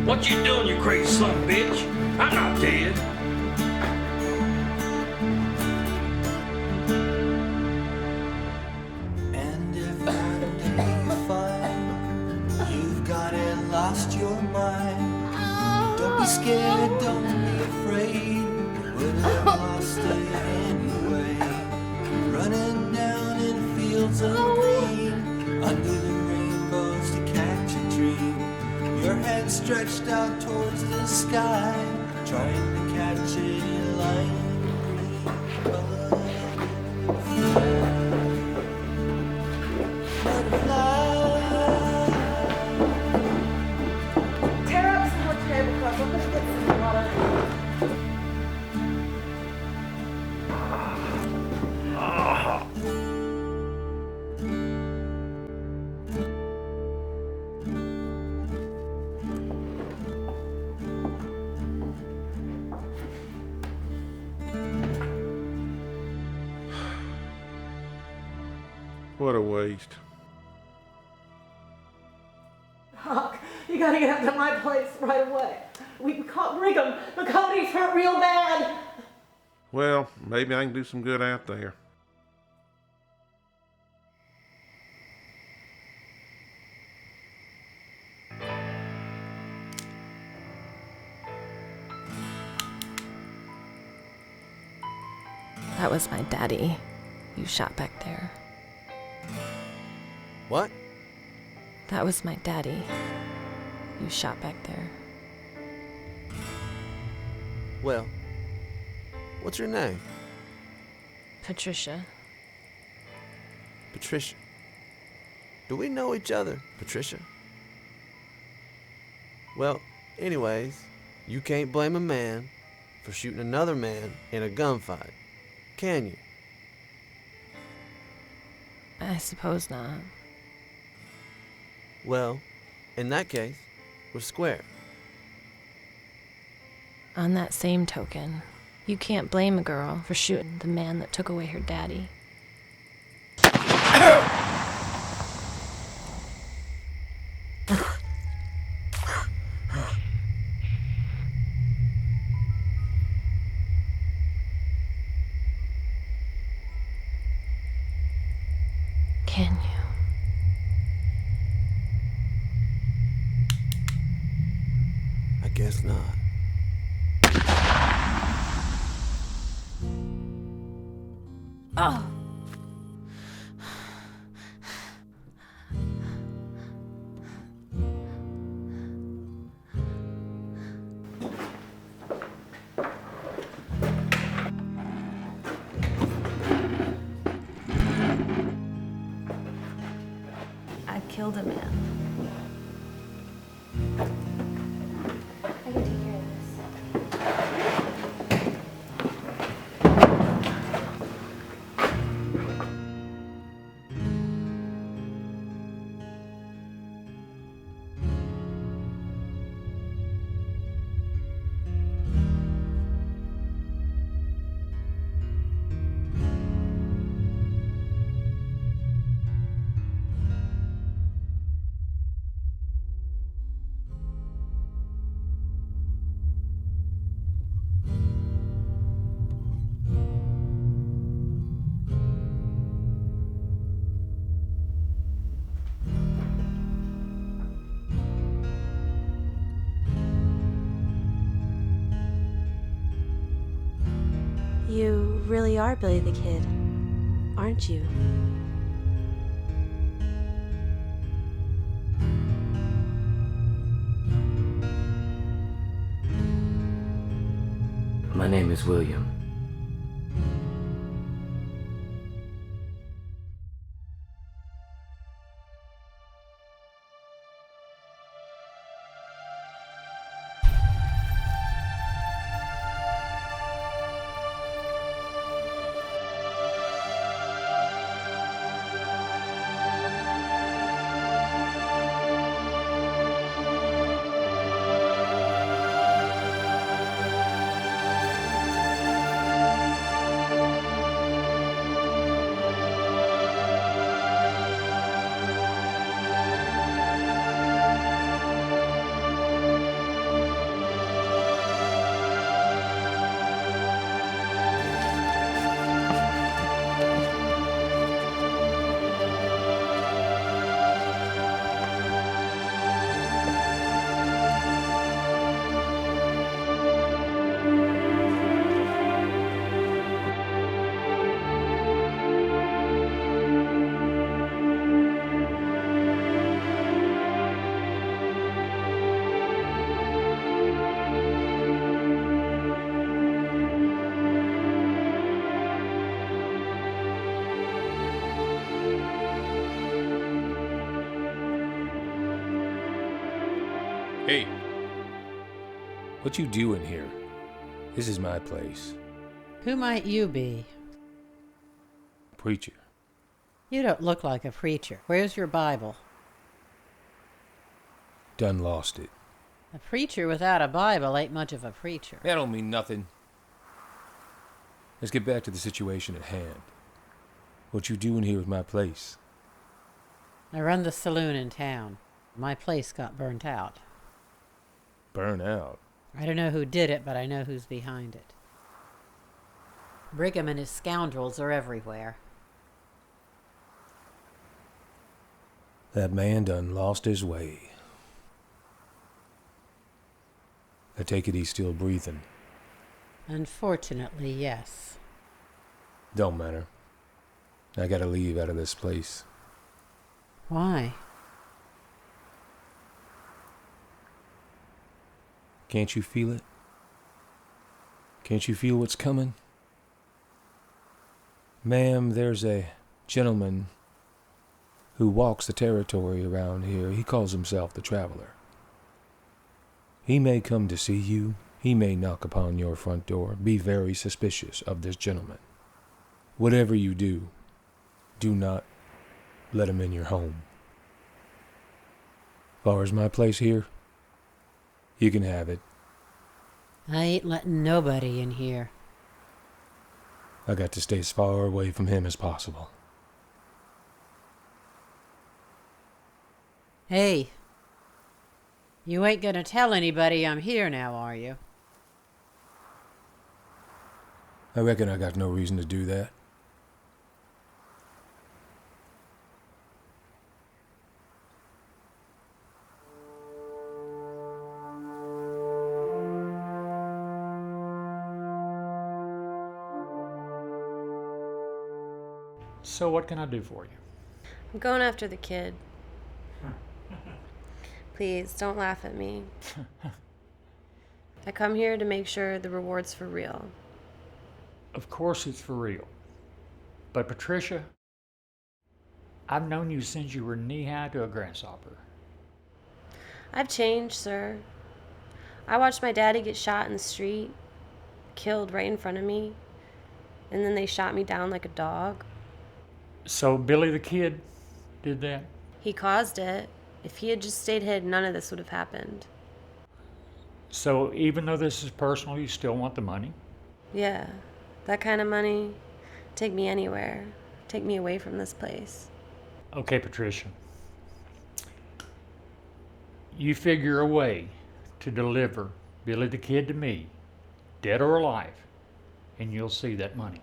What you doing, you crazy son of a bitch? I'm not dead. And if one day you find you've got it, lost your mind, don't be scared, don't be afraid, would have lost it anyway. Running down in fields of green, under the rainbows to catch a dream. Your head stretched out towards the sky, trying to catch a line. Tear up some more tablecloth. I'm gonna get some water. What a waste. Huck, you gotta get up to my place right away. We caught Brigham. The Cody's hurt real bad. Well, maybe I can do some good out there. That was my daddy you shot back there. What? That was my daddy you shot back there. Well, what's your name? Patricia. Patricia. Do we know each other, Patricia? Well, anyways, you can't blame a man for shooting another man in a gunfight, can you? I suppose not. Well, in that case, we're square. On that same token, you can't blame a girl for shooting the man that took away her daddy. Can you? I guess not. Oh. I killed a man. I can take care of this. You really are Billy the Kid, aren't you? My name is William. Hey. What you doing here? This is my place. Who might you be? Preacher. You don't look like a preacher. Where's your Bible? Done lost it. A preacher without a Bible ain't much of a preacher. That don't mean nothing. Let's get back to the situation at hand. What you doing here with my place? I run the saloon in town. My place got burnt out. Burn out? I don't know who did it, but I know who's behind it. Brigham and his scoundrels are everywhere. That man done lost his way. I take it he's still breathing. Unfortunately, yes. Don't matter. I gotta leave out of this place. Why? Can't you feel it? Can't you feel what's coming? Ma'am, there's a gentleman who walks the territory around here. He calls himself the Traveler. He may come to see you. He may knock upon your front door. Be very suspicious of this gentleman. Whatever you do, do not let him in your home. As far as my place here, you can have it. I ain't letting nobody in here. I got to stay as far away from him as possible. Hey, you ain't gonna tell anybody I'm here now, are you? I reckon I got no reason to do that. So what can I do for you? I'm going after the kid. Please, don't laugh at me. I come here to make sure the reward's for real. Of course it's for real. But Patricia, I've known you since you were knee-high to a grasshopper. I've changed, sir. I watched my daddy get shot in the street, killed right in front of me, and then they shot me down like a dog. So Billy the Kid did that? He caused it. If he had just stayed hid, none of this would have happened. So even though this is personal, you still want the money? Yeah, that kind of money. Take me anywhere. Take me away from this place. Okay, Patricia. You figure a way to deliver Billy the Kid to me, dead or alive, and you'll see that money.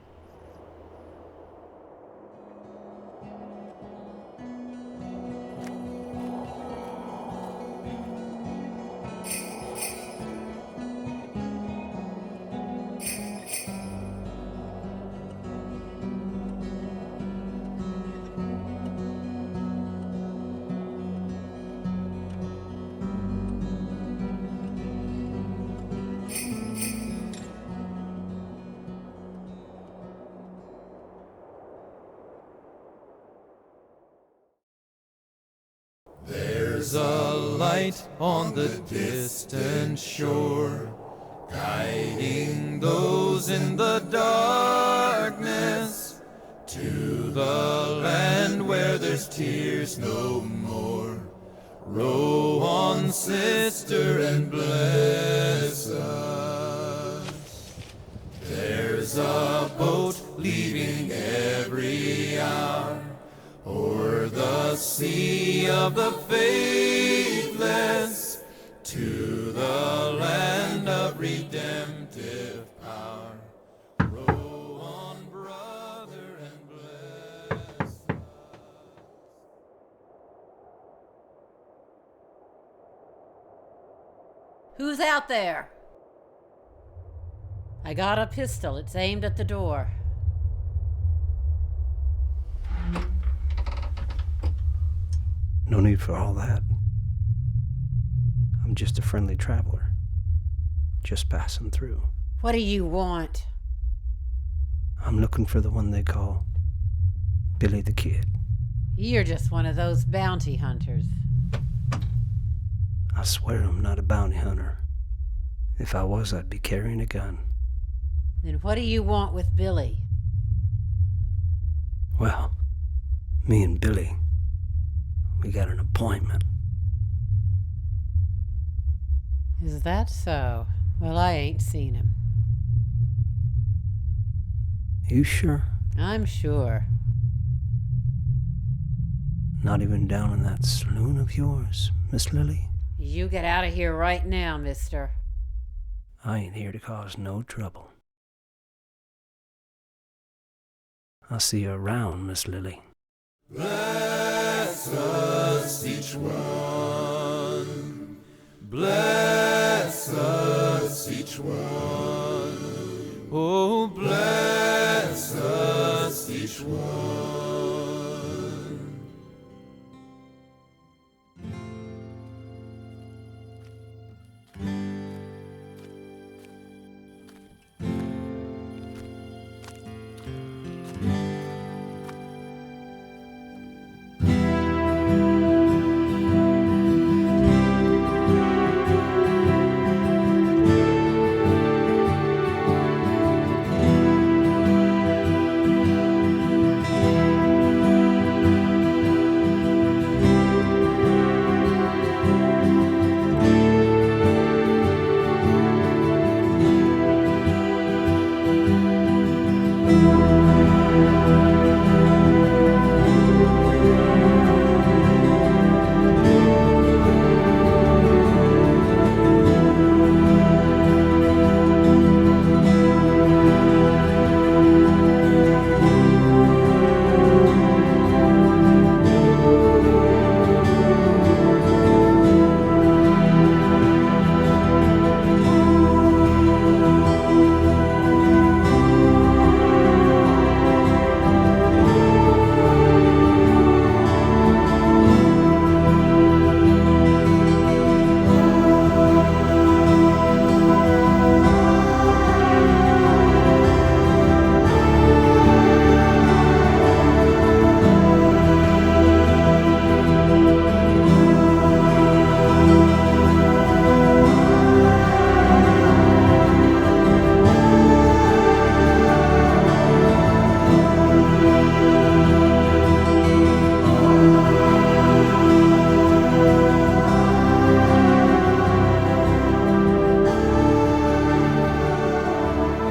There's a light on the distant shore, guiding those in the darkness to the land where there's tears no more. Row on, sister, and bless us. There's a boat leaving every hour o'er the sea of the faithless, to the land of redemptive power. Row on, brother, and bless us. Who's out there? I got a pistol. It's aimed at the door. No need for all that. I'm just a friendly traveler. Just passing through. What do you want? I'm looking for the one they call Billy the Kid. You're just one of those bounty hunters. I swear I'm not a bounty hunter. If I was, I'd be carrying a gun. Then what do you want with Billy? Well, me and Billy, we got an appointment. Is that so? Well, I ain't seen him. You sure? I'm sure. Not even down in that saloon of yours, Miss Lily? You get out of here right now, mister. I ain't here to cause no trouble. I'll see you around, Miss Lily. Bless us each one. Bless us each one. Oh, bless us each one.